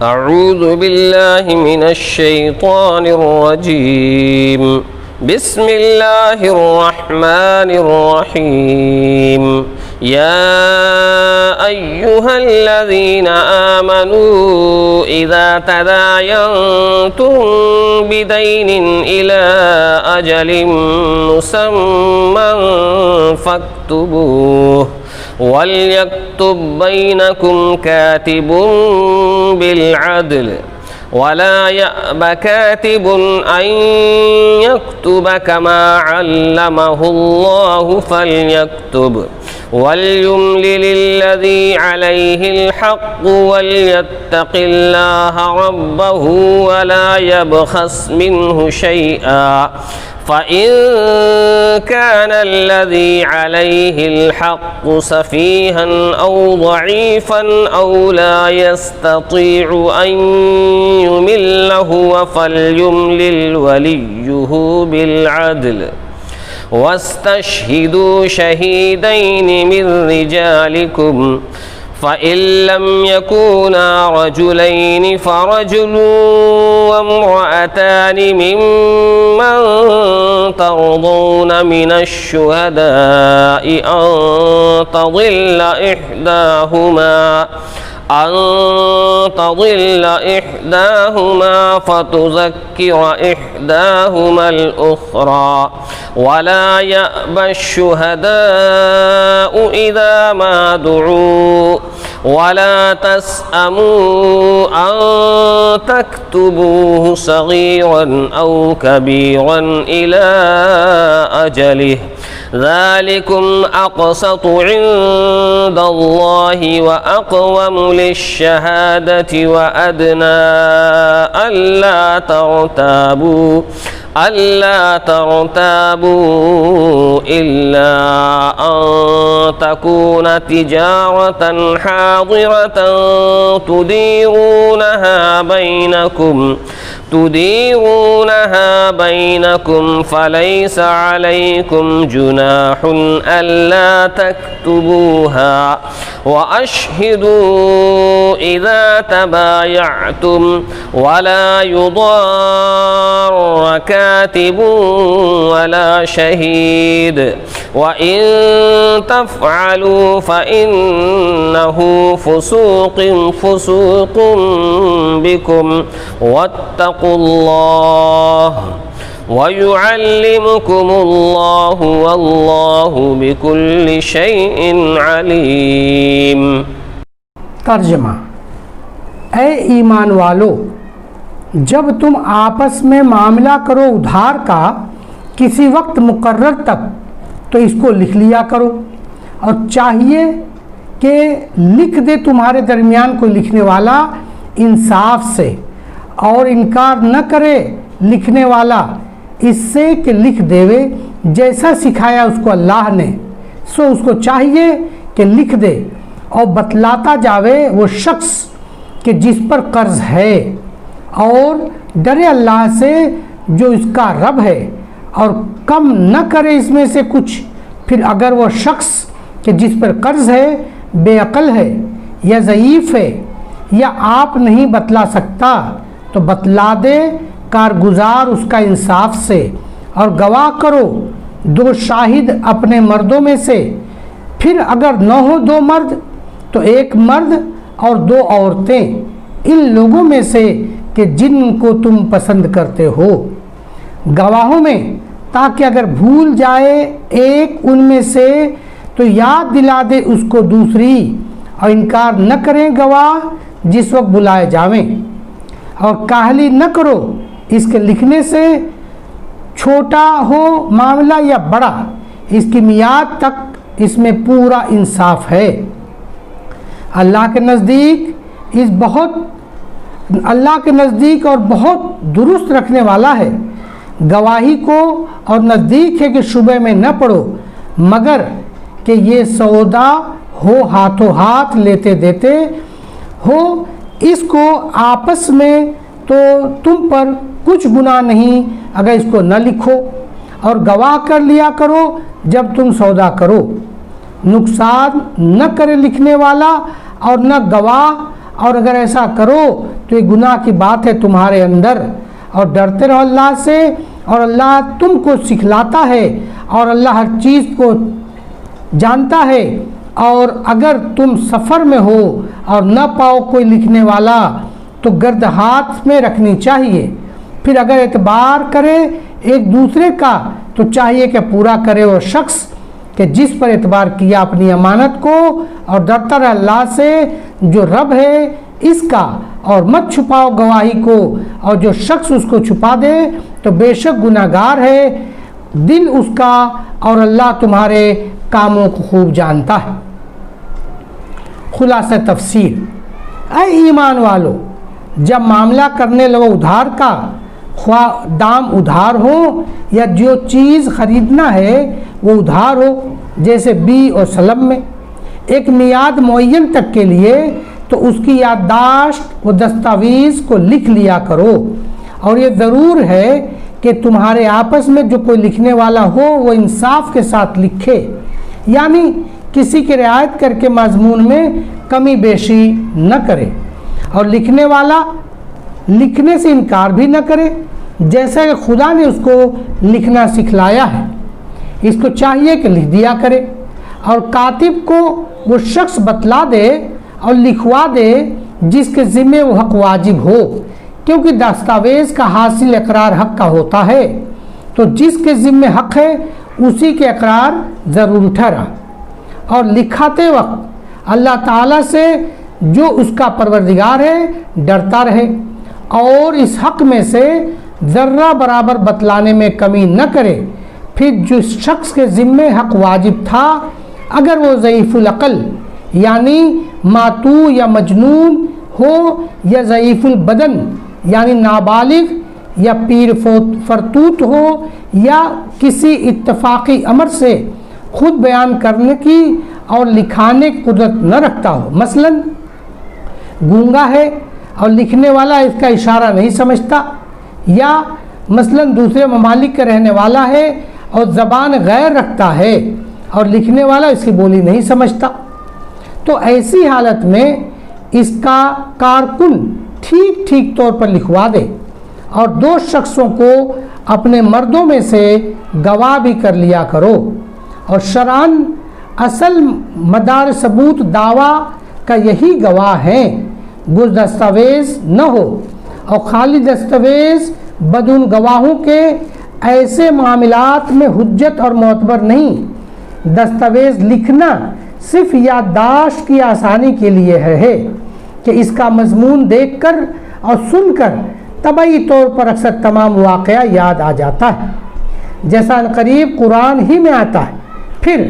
أعوذ بالله من الشيطان الرجيم بسم الله الرحمن الرحيم يا أيها الذين آمنوا إذا تداينتم بدين إلى أجل مسمى فاكتبوه وليكتب بينكم كاتب بالعدل ولا يأب كاتب أن يكتب كما علمه الله فليكتب وليملل الذي عليه الحق وليتق الله ربه ولا يبخس منه شيئا فإن كان الذي عليه الحق سفيها أو ضعيفا أو لا يستطيع أن يمل هو فليملل وليه بالعدل واستشهدوا شهيدين من رجالكم فإن لم يكونا رجلين فرجل وامرأتان ممن ترضون من الشهداء أن تضل إحداهما فتذكر إحداهما الأخرى ولا يأبى الشهداء إذا ما دعوا ولا تسأموا أن تكتبوه صغيرا أو كبيرا إلى أجله ذلكم أقسط عند الله وأقوم للشهادة وأدنى ألا ترتابوا إلا أن تكون تجارة حاضرة تديرونها بينكم فليس عليكم جناح ألا تكتبوها وأشهدوا إذا تبايعتم ولا يضار كاتب ولا شهيد وإن تفعلوا فإنه فسوق بكم واتقوا الله ويعلمكم الله والله بكل شيء عليم۔ ترجمہ: اے ایمان والو، جب تم آپس میں معاملہ کرو ادھار کا کسی وقت مقرر تک تو اس کو لکھ لیا کرو، اور چاہیے کہ لکھ دے تمہارے درمیان کوئی لکھنے والا انصاف سے، اور انکار نہ کرے لکھنے والا اس سے کہ لکھ دیوے جیسا سکھایا اس کو اللہ نے، سو اس کو چاہیے کہ لکھ دے اور بتلاتا جاوے وہ شخص کہ جس پر قرض ہے، اور ڈرے اللہ سے جو اس کا رب ہے، اور کم نہ کرے اس میں سے کچھ۔ پھر اگر وہ شخص کہ جس پر قرض ہے بے عقل ہے یا ضعیف ہے یا آپ نہیں بتلا سکتا تو بتلا دے کارگزار اس کا انصاف سے، اور گواہ کرو 2 شاہد اپنے مردوں میں سے۔ پھر اگر نہ ہو 2 مرد تو 1 مرد اور 2 عورتیں ان لوگوں میں سے کہ جن کو تم پسند کرتے ہو گواہوں میں، تاکہ اگر بھول جائے ایک ان میں سے تو یاد دلا دے اس کو دوسری، اور انکار نہ کریں گواہ جس وقت بلائے جاویں، اور کاہلی نہ کرو اس کے لکھنے سے، چھوٹا ہو معاملہ یا بڑا، اس کی میعاد تک اس میں پورا انصاف ہے۔ اللہ کے نزدیک اور بہت درست رکھنے والا ہے۔ گواہی کو اور نزدیک ہے کہ شبہ میں نہ پڑو، مگر کہ یہ سودا ہو ہاتھوں ہاتھ لیتے دیتے ہو اس کو آپس میں، تو تم پر کچھ گناہ نہیں اگر اس کو نہ لکھو، اور گواہ کر لیا کرو جب تم سودا کرو۔ نقصان نہ کرے لکھنے والا اور نہ گواہ، اور اگر ایسا کرو تو یہ گناہ کی بات ہے تمہارے اندر، اور ڈرتے رہو اللہ سے، اور اللہ تم کو سکھلاتا ہے، اور اللہ ہر چیز کو جانتا ہے۔ اور اگر تم سفر میں ہو اور نہ پاؤ کوئی لکھنے والا تو گرد ہاتھ میں رکھنی چاہیے، پھر اگر اعتبار کرے ایک دوسرے کا تو چاہیے کہ پورا کرے وہ شخص کہ جس پر اعتبار کیا اپنی امانت کو، اور ڈرتا رہے اللہ سے جو رب ہے اس کا، اور مت چھپاؤ گواہی کو، اور جو شخص اس کو چھپا دے تو بے شک گناہ گار ہے دل اس کا، اور اللہ تمہارے کاموں کو خوب جانتا ہے۔ خلاصہ تفسیر: اے ایمان والو، جب معاملہ کرنے لگو ادھار کا، خواہ دام ادھار ہو یا جو چیز خریدنا ہے وہ ادھار ہو، جیسے بی اور سلم میں، ایک میعاد معین تک کے لیے، تو اس کی یادداشت و دستاویز کو لکھ لیا کرو، اور یہ ضرور ہے کہ تمہارے آپس میں جو کوئی لکھنے والا ہو وہ انصاف کے ساتھ لکھے، یعنی کسی کی رعایت کر کے مضمون میں کمی بیشی نہ کرے، اور لکھنے والا لکھنے سے انکار بھی نہ کرے جیسا کہ خدا نے اس کو لکھنا سکھلایا ہے، اس کو چاہیے کہ لکھ دیا کرے، اور کاتب کو وہ شخص بتلا دے اور لکھوا دے جس کے ذمے وہ حق واجب ہو، کیونکہ دستاویز کا حاصل اقرار حق کا ہوتا ہے، تو جس کے ذمے حق ہے اسی کے اقرار ضرور ٹھہرا، اور لکھاتے وقت اللہ تعالیٰ سے جو اس کا پروردگار ہے ڈرتا رہے، اور اس حق میں سے ذرہ برابر بتلانے میں کمی نہ کرے۔ پھر جس شخص کے ذمے حق واجب تھا اگر وہ ضعیف العقل یعنی ماتو یا مجنون ہو، یا ضعیف البدن یعنی نابالغ یا پیر فرتوت ہو، یا کسی اتفاقی امر سے خود بیان کرنے کی اور لکھانے کی قدرت نہ رکھتا ہو، مثلا گونگا ہے اور لکھنے والا اس کا اشارہ نہیں سمجھتا، یا مثلا دوسرے ممالک کا رہنے والا ہے اور زبان غیر رکھتا ہے اور لکھنے والا اس کی بولی نہیں سمجھتا، تو ایسی حالت میں اس کا کارکن ٹھیک ٹھیک طور پر لکھوا دے، اور دو شخصوں کو اپنے مردوں میں سے گواہ بھی کر لیا کرو، اور شرعاً اصل مدار ثبوت دعویٰ کا یہی گواہ ہیں، گز دستاویز نہ ہو، اور خالی دستاویز بدون گواہوں کے ایسے معاملات میں حجت اور معتبر نہیں۔ دستاویز لکھنا صرف یادداشت کی آسانی کے لیے ہے کہ اس کا مضمون دیکھ کر اور سن کر طبعی طور پر اکثر تمام واقعہ یاد آ جاتا ہے، جیسا عنقریب قرآن ہی میں آتا ہے۔ پھر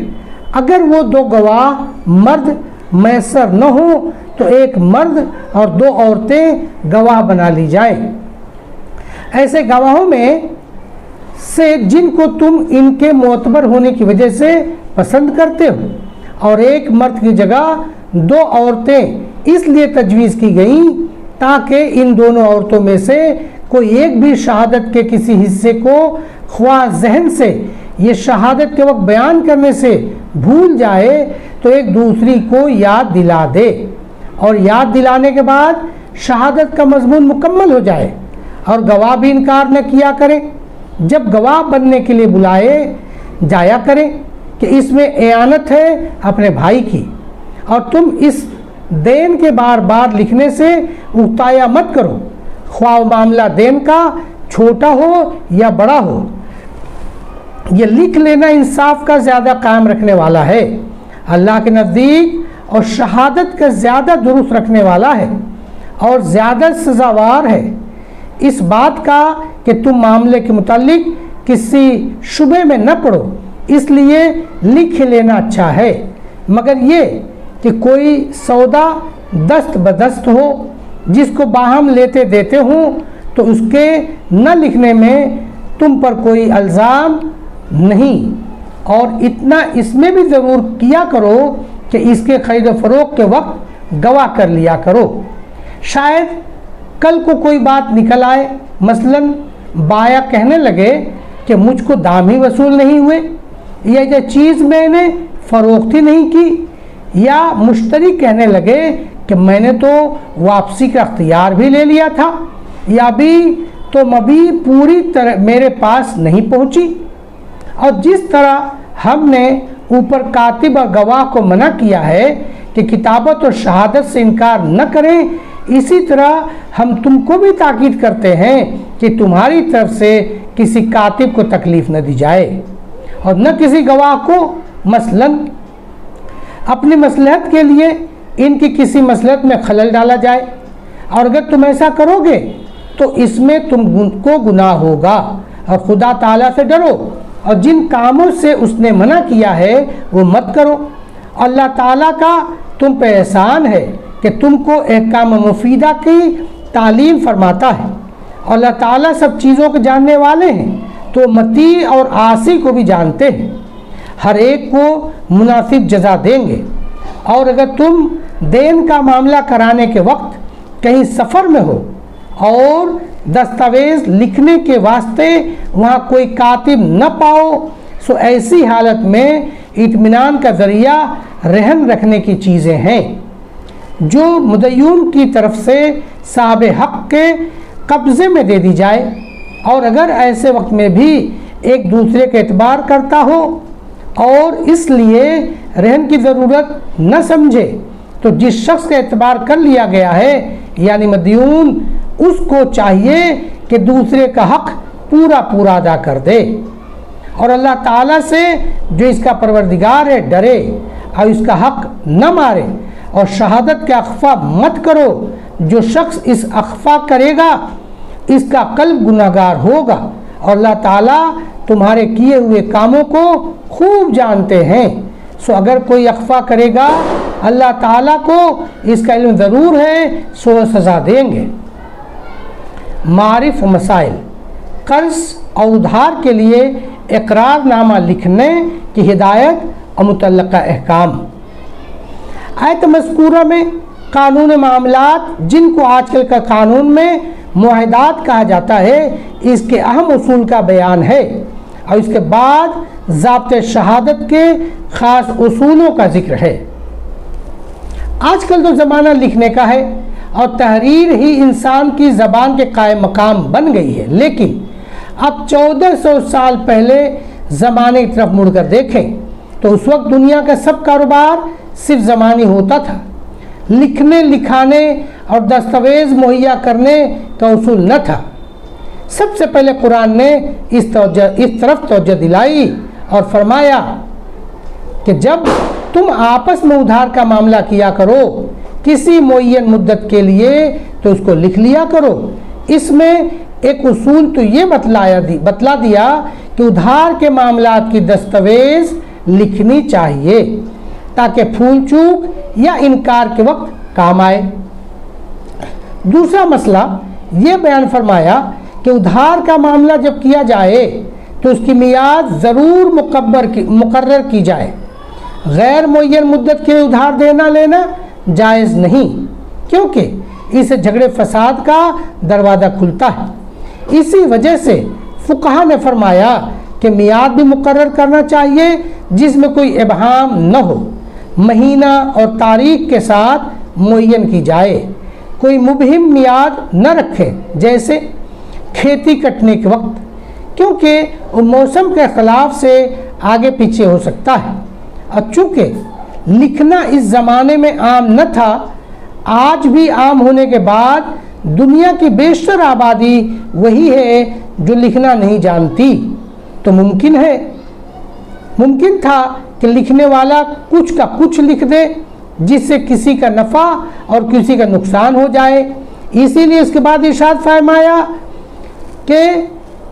اگر وہ دو گواہ مرد میسر نہ ہو تو ایک مرد اور دو عورتیں گواہ بنا لی جائے، ایسے گواہوں میں سے جن کو تم ان کے معتبر ہونے کی وجہ سے پسند کرتے ہو، اور ایک مرد کی جگہ دو عورتیں اس لیے تجویز کی گئیں تاکہ ان دونوں عورتوں میں سے کوئی ایک بھی شہادت کے کسی حصے کو خواہ ذہن سے یہ شہادت کے وقت بیان کرنے سے بھول جائے تو ایک دوسری کو یاد دلا دے، اور یاد دلانے کے بعد شہادت کا مضمون مکمل ہو جائے، اور گواہ بھی انکار نہ کیا کرے۔ جب گواہ بننے کے لیے بلائے جایا کرے کہ اس میں اعانت ہے اپنے بھائی کی، اور تم اس دین کے بار بار لکھنے سے اکتایا مت کرو، خواہ معاملہ دین کا چھوٹا ہو یا بڑا ہو۔ یہ لکھ لینا انصاف کا زیادہ قائم رکھنے والا ہے، اللہ کے نزدیک، اور شہادت کا زیادہ درست رکھنے والا ہے، اور زیادہ سزاوار ہے اس بات کا کہ تم معاملے کے متعلق کسی شبے میں نہ پڑو، اس لیے لکھ لینا اچھا ہے، مگر یہ کہ کوئی سودا دست بدست ہو جس کو باہم لیتے دیتے ہوں تو اس کے نہ لکھنے میں تم پر کوئی الزام نہیں، اور اتنا اس میں بھی ضرور کیا کرو کہ اس کے خرید و فروخت کے وقت گواہ کر لیا کرو، شاید کل کو کوئی بات نکل آئے، مثلا بایا کہنے لگے کہ مجھ کو دام ہی وصول نہیں ہوئے، یا یہ چیز میں نے فروخت ہی نہیں کی، یا مشتری کہنے لگے کہ میں نے تو واپسی کا اختیار بھی لے لیا تھا، یا بھی تم ابھی پوری طرح میرے پاس نہیں پہنچی؟ اور جس طرح ہم نے اوپر کاتب اور گواہ کو منع کیا ہے کہ کتابت اور شہادت سے انکار نہ کریں، اسی طرح ہم تم کو بھی تاکید کرتے ہیں کہ تمہاری طرف سے کسی کاتب کو تکلیف نہ دی جائے اور نہ کسی گواہ کو، مثلاً اپنی مصلحت کے لیے ان کی کسی مصلحت میں خلل ڈالا جائے، اور اگر تم ایسا کرو گے تو اس میں تم کو گناہ ہوگا، اور خدا تعالیٰ سے ڈرو اور جن کاموں سے اس نے منع کیا ہے وہ مت کرو۔ اللہ تعالیٰ کا تم پہ احسان ہے کہ تم کو احکام مفیدہ کی تعلیم فرماتا ہے، اور اللہ تعالیٰ سب چیزوں کو جاننے والے ہیں، تو مطیع اور عاصی کو بھی جانتے ہیں، ہر ایک کو مناسب جزا دیں گے۔ اور اگر تم دین کا معاملہ کرانے کے وقت کہیں سفر میں ہو اور دستاویز لکھنے کے واسطے وہاں کوئی کاتب نہ پاؤ، سو ایسی حالت میں اطمینان کا ذریعہ رہن رکھنے کی چیزیں ہیں جو مدیون کی طرف سے صاحب حق کے قبضے میں دے دی جائے، اور اگر ایسے وقت میں بھی ایک دوسرے کا اعتبار کرتا ہو اور اس لیے رہن کی ضرورت نہ سمجھے، تو جس شخص کا اعتبار کر لیا گیا ہے یعنی مدیون، اس کو چاہیے کہ دوسرے کا حق پورا ادا کر دے، اور اللہ تعالیٰ سے جو اس کا پروردگار ہے ڈرے اور اس کا حق نہ مارے، اور شہادت کا اخفا مت کرو۔ جو شخص اس اخفا کرے گا اس کا قلب گناہگار ہوگا، اور اللہ تعالیٰ تمہارے کیے ہوئے کاموں کو خوب جانتے ہیں۔ سو اگر کوئی اخفا کرے گا اللہ تعالیٰ کو اس کا علم ضرور ہے، سو وہ سزا دیں گے۔ معارف و مسائل، قرض اور ادھار کے لیے اقرار نامہ لکھنے کی ہدایت اور متعلقہ احکام۔ آیت مذکورہ میں قانون معاملات، جن کو آج کل کا قانون میں معاہدات کہا جاتا ہے، اس کے اہم اصول کا بیان ہے، اور اس کے بعد ضابط شہادت کے خاص اصولوں کا ذکر ہے۔ آج کل تو زمانہ لکھنے کا ہے اور تحریر ہی انسان کی زبان کے قائم مقام بن گئی ہے، لیکن اب 1400 سال پہلے زمانے کی طرف مڑ کر دیکھیں تو اس وقت دنیا کا سب کاروبار صرف زمانی ہوتا تھا، لکھنے لکھانے اور دستاویز مہیا کرنے کا اصول نہ تھا۔ سب سے پہلے قرآن نے اس طرف توجہ دلائی اور فرمایا کہ جب تم آپس میں ادھار کا معاملہ کیا کرو کسی معین مدت کے لیے تو اس کو لکھ لیا کرو۔ اس میں ایک اصول تو یہ بتلا دیا کہ ادھار کے معاملات کی دستاویز لکھنی چاہیے تاکہ پھول چوک یا انکار کے وقت کام آئے۔ دوسرا مسئلہ یہ بیان فرمایا کہ ادھار کا معاملہ جب کیا جائے تو اس کی میعاد ضرور مقرر کی جائے۔ غیر معین مدت کے ادھار دینا لینا جائز نہیں، کیونکہ اسے جھگڑے فساد کا دروازہ کھلتا ہے۔ اسی وجہ سے فقہا نے فرمایا کہ میعاد بھی مقرر کرنا چاہیے جس میں کوئی ابہام نہ ہو، مہینہ اور تاریخ کے ساتھ معین کی جائے، کوئی مبہم میعاد نہ رکھے جیسے کھیتی کٹنے کے وقت، کیونکہ وہ موسم کے خلاف سے آگے پیچھے ہو سکتا ہے۔ اور چونکہ لکھنا اس زمانے میں عام نہ تھا، آج بھی عام ہونے کے بعد دنیا کی بیشتر آبادی وہی ہے جو لکھنا نہیں جانتی، تو ممکن تھا کہ لکھنے والا کچھ کا کچھ لکھ دے جس سے کسی کا نفع اور کسی کا نقصان ہو جائے۔ اسی لیے اس کے بعد ارشاد فرمایا کہ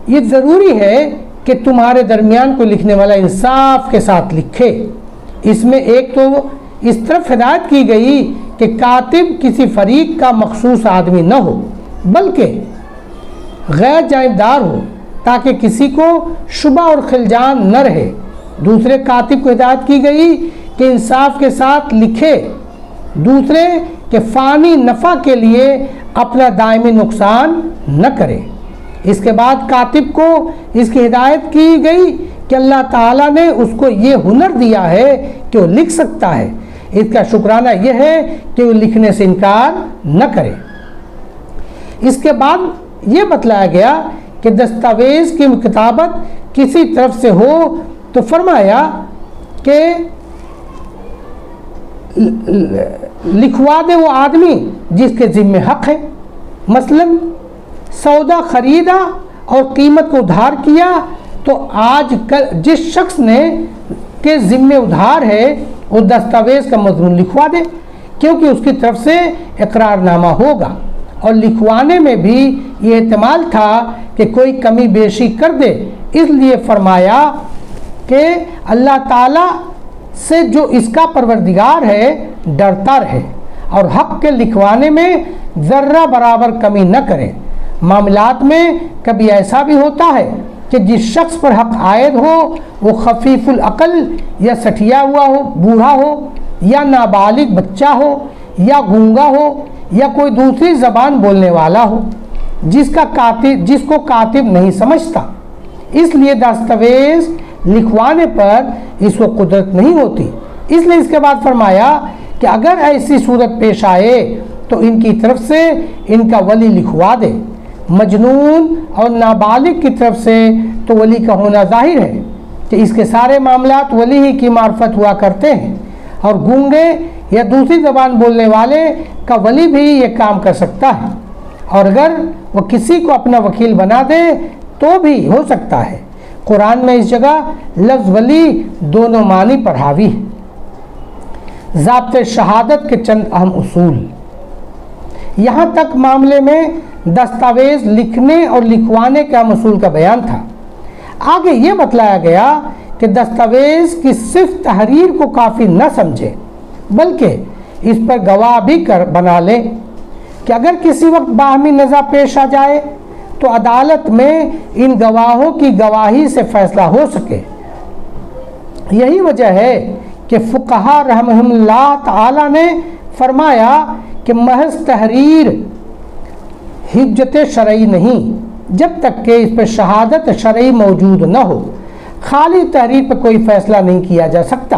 یہ ضروری ہے کہ تمہارے درمیان کوئی لکھنے والا انصاف کے ساتھ لکھے۔ اس میں ایک تو اس طرف ہدایت کی گئی کہ کاتب کسی فریق کا مخصوص آدمی نہ ہو بلکہ غیر جانبدار ہو تاکہ کسی کو شبہ اور خلجان نہ رہے۔ دوسرے کاتب کو ہدایت کی گئی کہ انصاف کے ساتھ لکھے، دوسرے کہ فانی نفع کے لیے اپنا دائمی نقصان نہ کرے۔ اس کے بعد کاتب کو اس کی ہدایت کی گئی کہ اللہ تعالیٰ نے اس کو یہ ہنر دیا ہے کہ وہ لکھ سکتا ہے، اس کا شکرانہ یہ ہے کہ وہ لکھنے سے انکار نہ کرے۔ اس کے بعد یہ بتلایا گیا کہ دستاویز کی کتابت کسی طرف سے ہو تو فرمایا کہ لکھوا دے وہ آدمی جس کے ذمہ حق ہے۔ مثلا سودا خریدا اور قیمت کو ادھار کیا تو آج کل جس شخص نے کے ذمہ ادھار ہے وہ دستاویز کا مضمون لکھوا دے، کیونکہ اس کی طرف سے اقرار نامہ ہوگا، اور لکھوانے میں بھی یہ احتمال تھا کہ کوئی کمی بیشی کر دے، اس لیے فرمایا کہ اللہ تعالیٰ سے جو اس کا پروردگار ہے ڈرتا رہے اور حق کے لکھوانے میں ذرہ برابر کمی نہ کرے۔ معاملات میں کبھی ایسا بھی ہوتا ہے کہ جس شخص پر حق عائد ہو وہ خفیف العقل یا سٹھیا ہوا ہو، بوڑھا ہو یا نابالغ بچہ ہو یا گونگا ہو یا کوئی دوسری زبان بولنے والا ہو جس کو کاتب نہیں سمجھتا، اس لیے دستاویز لکھوانے پر اس کو قدرت نہیں ہوتی۔ اس لیے اس کے بعد فرمایا کہ اگر ایسی صورت پیش آئے تو ان کی طرف سے ان کا ولی لکھوا دے۔ مجنون اور نابالغ کی طرف سے تو ولی کا ہونا ظاہر ہے کہ اس کے سارے معاملات ولی ہی کی معرفت ہوا کرتے ہیں، اور گونگے یا دوسری زبان بولنے والے کا ولی بھی یہ کام کر سکتا ہے، اور اگر وہ کسی کو اپنا وکیل بنا دے تو بھی ہو سکتا ہے۔ قرآن میں اس جگہ لفظ ولی دونوں معنی پر حاوی ہے۔ ضابطۂ شہادت کے چند اہم اصول۔ یہاں تک معاملے میں دستاویز لکھنے اور لکھوانے کے اہم اصول کا بیان تھا۔ آگے یہ بتلایا گیا کہ دستاویز کی صرف تحریر کو کافی نہ سمجھے بلکہ اس پر گواہ بھی بنا لے کہ اگر کسی وقت باہمی نزاع پیش آ جائے تو عدالت میں ان گواہوں کی گواہی سے فیصلہ ہو سکے۔ یہی وجہ ہے کہ فقہا رحمہم اللہ تعالی نے فرمایا کہ محض تحریر حجت شرعی نہیں جب تک کہ اس پر شہادت شرعی موجود نہ ہو۔ خالی تحریر پر کوئی فیصلہ نہیں کیا جا سکتا۔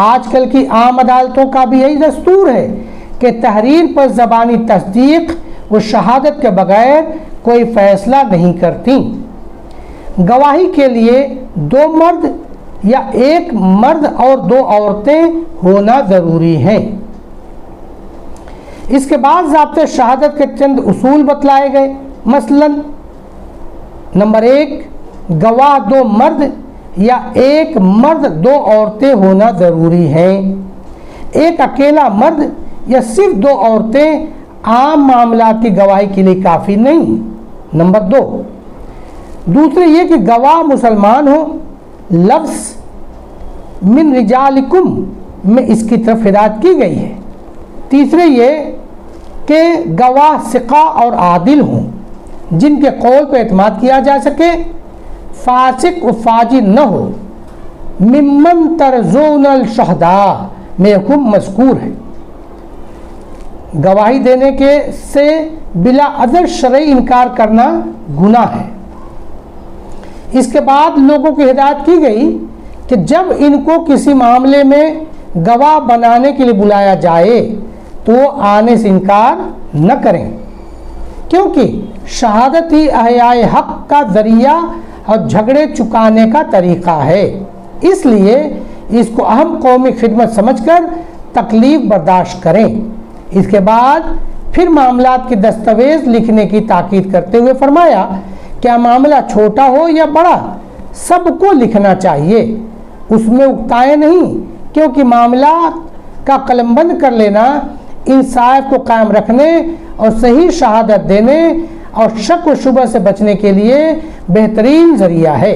آج کل کی عام عدالتوں کا بھی یہی دستور ہے کہ تحریر پر زبانی تصدیق و شہادت کے بغیر کوئی فیصلہ نہیں کرتی۔ گواہی کے لیے 2 مرد یا 1 مرد اور 2 عورتیں ہونا ضروری ہیں۔ اس کے بعد ضابطۂ شہادت کے چند اصول بتلائے گئے۔ مثلا نمبر 1، گواہ 2 مرد یا 1 مرد 2 عورتیں ہونا ضروری ہیں۔ ایک اکیلا مرد یا صرف 2 عورتیں عام معاملات کی گواہی کے لیے کافی نہیں۔ نمبر 2، دوسرے یہ کہ گواہ مسلمان ہو۔ لفظ من رجالکم میں اس کی طرف ہدایت کی گئی ہے۔ تیسرے یہ کہ گواہ ثقہ اور عادل ہوں جن کے قول پر اعتماد کیا جا سکے، فاسق و فاجر نہ ہو۔ ممن ترضون الشہداء میں حکم مذکور ہے۔ گواہی دینے کے سے بلا عذر شرعی انکار کرنا گناہ ہے۔ اس کے بعد لوگوں کی ہدایت کی گئی کہ جب ان کو کسی معاملے میں گواہ بنانے کے لیے بلایا جائے تو وہ آنے سے انکار نہ کریں، کیونکہ شہادت ہی احیاء حق کا ذریعہ اور جھگڑے چکانے کا طریقہ ہے۔ اس لیے اس کو اہم قومی خدمت سمجھ کر تکلیف برداشت کریں۔ اس کے بعد پھر معاملات کی دستاویز لکھنے کی تاکید کرتے ہوئے فرمایا کیا معاملہ چھوٹا ہو یا بڑا سب کو لکھنا چاہیے، اس میں اکتائیں نہیں، کیونکہ معاملات کا قلم بند کر لینا انصاف کو قائم رکھنے اور صحیح شہادت دینے اور شک و شبہ سے بچنے کے لیے بہترین ذریعہ ہے۔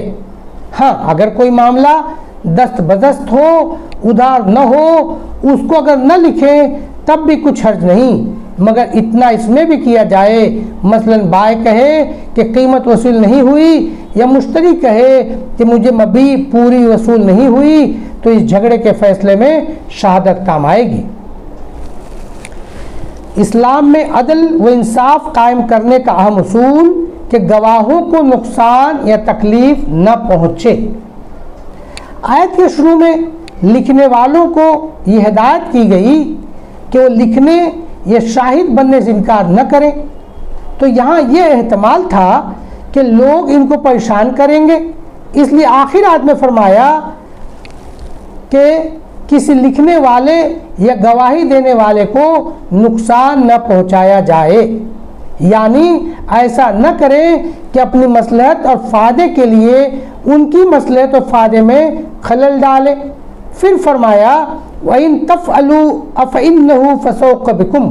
ہاں اگر کوئی معاملہ دست بدست ہو، ادھار نہ ہو، اس کو اگر نہ لکھیں تب بھی کچھ حرج نہیں، مگر اتنا اس میں بھی کیا جائے، مثلا بائع کہے کہ قیمت وصول نہیں ہوئی یا مشتری کہے کہ مجھے مبیع پوری وصول نہیں ہوئی، تو اس جھگڑے کے فیصلے میں شہادت کام آئے گی۔ اسلام میں عدل و انصاف قائم کرنے کا اہم اصول کہ گواہوں کو نقصان یا تکلیف نہ پہنچے۔ آیت کے شروع میں لکھنے والوں کو یہ ہدایت کی گئی کہ وہ لکھنے یا شاہد بننے سے انکار نہ کریں، تو یہاں یہ احتمال تھا کہ لوگ ان کو پریشان کریں گے، اس لیے آخر آیت میں فرمایا کہ کسی لکھنے والے یا گواہی دینے والے کو نقصان نہ پہنچایا جائے، یعنی ایسا نہ کریں کہ اپنی مصلحت اور فائدے کے لیے ان کی مصلحت اور فائدے میں خلل ڈالے۔ پھر فرمایا وَإِن تَفْعَلُوا أَفَإِنَّهُ فَسُوقٌ بِكُمْ،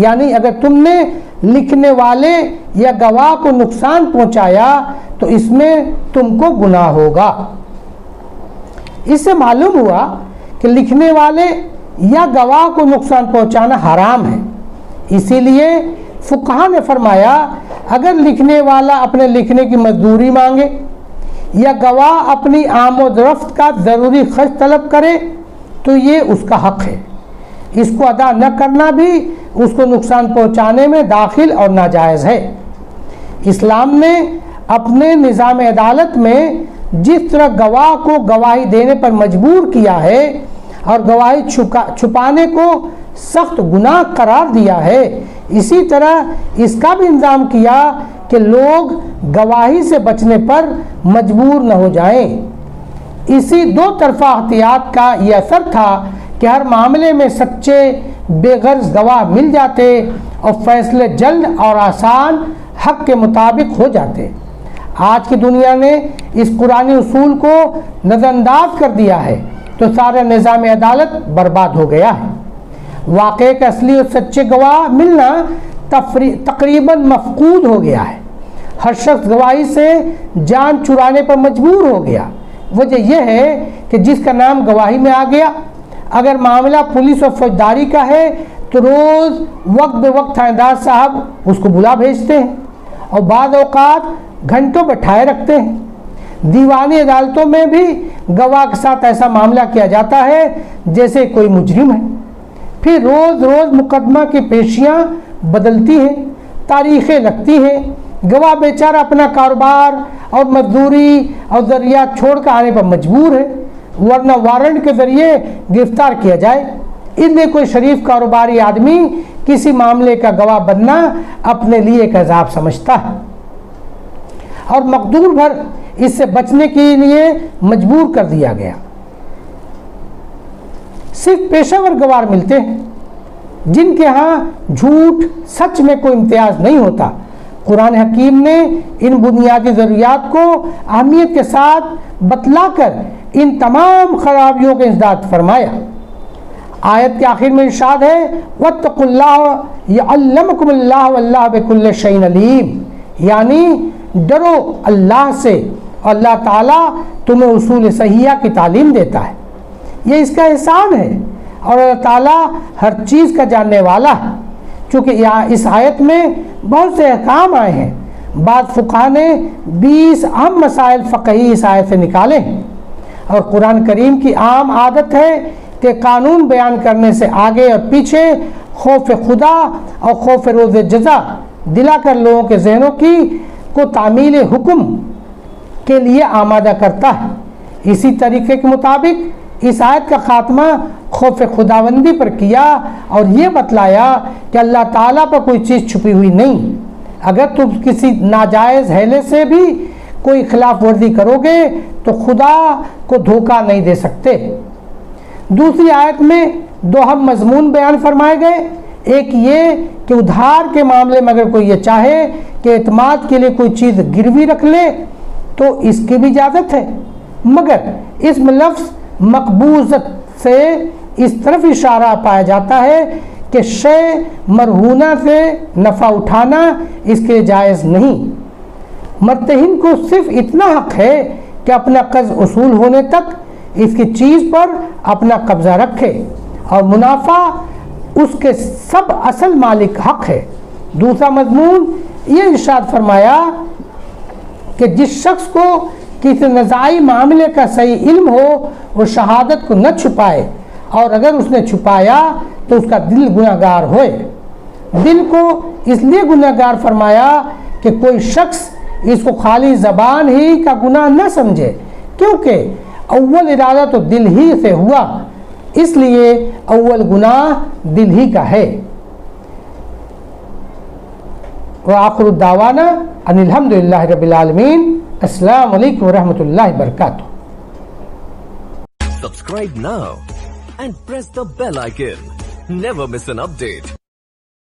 یعنی اگر تم نے لکھنے والے یا گواہ کو نقصان پہنچایا تو اس میں تم کو گناہ ہوگا۔ اس سے معلوم ہوا کہ لکھنے والے یا گواہ کو نقصان پہنچانا حرام ہے، اسی لیے فقہا نے فرمایا اگر لکھنے والا اپنے لکھنے کی مزدوری مانگے یا گواہ اپنی آمد رفت کا ضروری خرچ طلب کرے تو یہ اس کا حق ہے، اس کو ادا نہ کرنا بھی اس کو نقصان پہنچانے میں داخل اور ناجائز ہے۔ اسلام نے اپنے نظام عدالت میں جس طرح گواہ کو گواہی دینے پر مجبور کیا ہے اور گواہی چھپانے کو سخت گناہ قرار دیا ہے، اسی طرح اس کا بھی انتظام کیا کہ لوگ گواہی سے بچنے پر مجبور نہ ہو جائیں۔ اسی دو طرفہ احتیاط کا یہ اثر تھا کہ ہر معاملے میں سچے بے غرض گواہ مل جاتے اور فیصلے جلد اور آسان حق کے مطابق ہو جاتے۔ آج کی دنیا نے اس قرآنی اصول کو نظر انداز کر دیا ہے تو سارا نظام عدالت برباد ہو گیا ہے۔ واقعے کا اصلی اور سچے گواہ ملنا تقریباً مفقود ہو گیا ہے، ہر شخص گواہی سے جان چرانے پر مجبور ہو گیا۔ وجہ یہ ہے کہ جس کا نام گواہی میں آ گیا، اگر معاملہ پولیس اور فوجداری کا ہے تو روز وقت بے وقت تھاندار صاحب اس کو بلا بھیجتے ہیں اور بعض اوقات گھنٹوں بٹھائے رکھتے ہیں۔ دیوانی عدالتوں میں بھی گواہ کے ساتھ ایسا معاملہ کیا جاتا ہے جیسے کوئی مجرم ہے، پھر روز روز مقدمہ کی پیشیاں بدلتی ہیں، تاریخیں لگتی ہیں، گواہ بیچارہ اپنا کاروبار اور مزدوری اور ذریعہ چھوڑ کر آنے پر مجبور ہے، ورنہ وارنٹ کے ذریعے گرفتار کیا جائے۔ اس لیے کوئی شریف کاروباری آدمی کسی معاملے کا گواہ بننا اپنے لیے ایک عذاب سمجھتا ہے اور مقدور بھر اس سے بچنے کے لیے مجبور کر دیا گیا۔ صرف پیشہ ور گواہ ملتے ہیں جن کے ہاں جھوٹ سچ میں کوئی امتیاز نہیں ہوتا۔ قرآن حکیم نے ان بنیادی ضروریات کو اہمیت کے ساتھ بتلا کر ان تمام خرابیوں کا انسداد فرمایا۔ آیت کے آخر میں ارشاد ہے وَاتَّقُوا اللَّهَ يَعَلَّمُكُمُ اللَّهُ وَاللَّهُ بِكُلِّ شَيْءٍ عَلِيمٌ، یعنی ڈرو اللہ سے اور اللہ تعالیٰ تمہیں اصول صحیحہ کی تعلیم دیتا ہے، یہ اس کا احسان ہے اور اللہ تعالیٰ ہر چیز کا جاننے والا ہے۔ چونکہ اس آیت میں بہت سے احکام آئے ہیں، بعض فقہا نے 20 اہم مسائل فقہی اس آیت سے نکالے ہیں، اور قرآن کریم کی عام عادت ہے کہ قانون بیان کرنے سے آگے اور پیچھے خوف خدا اور خوف روز جزا دلا کر لوگوں کے ذہنوں کو تعمیل حکم کے لیے آمادہ کرتا ہے۔ اسی طریقے کے مطابق اس آیت کا خاتمہ خوف خداوندی پر کیا اور یہ بتلایا کہ اللہ تعالیٰ پر کوئی چیز چھپی ہوئی نہیں، اگر تم کسی ناجائز حیلے سے بھی کوئی خلاف ورزی کرو گے تو خدا کو دھوکہ نہیں دے سکتے۔ دوسری آیت میں 2 اہم مضمون بیان فرمائے گئے، ایک یہ کہ ادھار کے معاملے میں اگر کوئی یہ چاہے کہ اعتماد کے لیے کوئی چیز گروی رکھ لے تو اس کی بھی اجازت ہے، مگر اس میں لفظ مقبوضت سے اس طرف اشارہ پایا جاتا ہے کہ شے مرہونہ سے نفع اٹھانا اس کے جائز نہیں۔ مرتہن کو صرف اتنا حق ہے کہ اپنا قرض وصول ہونے تک اس کی چیز پر اپنا قبضہ رکھے اور منافع اس کے سب اصل مالک حق ہے۔ دوسرا مضمون یہ ارشاد فرمایا کہ جس شخص کو کسی نزاعی معاملے کا صحیح علم ہو وہ شہادت کو نہ چھپائے، اور اگر اس نے چھپایا تو اس کا دل گناہگار ہوئے۔ دل کو اس لیے گناہگار فرمایا کہ کوئی شخص اس کو خالی زبان ہی کا گناہ نہ سمجھے، کیونکہ اول ارادہ تو دل ہی سے ہوا، اس لیے اول گناہ دل ہی کا ہے۔ وآخر الدعوانا ان الحمدللہ رب العالمین۔ السلام علیکم ورحمۃ اللہ وبرکاتہ۔ Subscribe now and press the bell icon. Never miss an update.